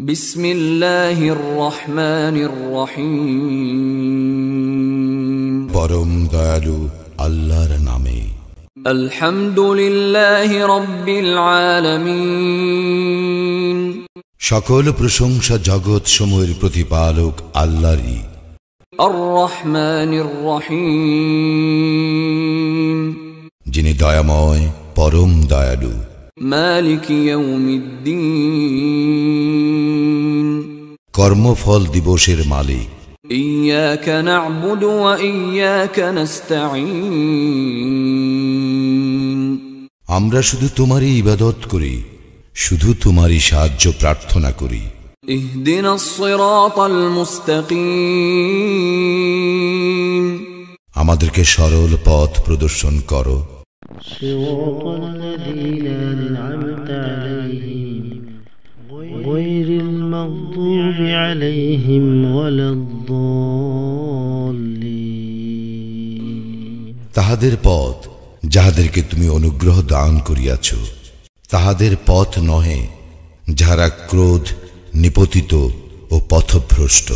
বিসমিল্লাহির রহমানির রহিম। পরম দয়ালু আল্লাহর নামে। আলহামদুলিল্লাহি রাব্বিল আলামিন। সকল প্রশংসা জগৎ সমূহের প্রতিপালক আল্লাহরই। আর রহমানির রহিম, যিনি দয়াময় পরম দয়ালু। মালিক ইয়াউমিদ্দিন, কর্মফল দিবসের মালিক। ইয়্যাকা না'বুদু ওয়া ইয়্যাকা নাস্তাঈন, আমরা শুধু তোমারই ইবাদত করি, শুধু তোমারই সাহায্য প্রার্থনা করি। ইহদিনাস সিরাতাল মুস্তাকিম, আমাদেরকে সরল পথ প্রদর্শন করো। صراط الذين أنعمت عليهم غير المغضوب عليهم ولا الضالين। তাহাদের পথ যাহাদেরকে তুমি অনুগ্রহ দান করিয়াছ, তাহাদের পথ নহে যাহারা ক্রোধ নিপতিত ও পথভ্রষ্ট।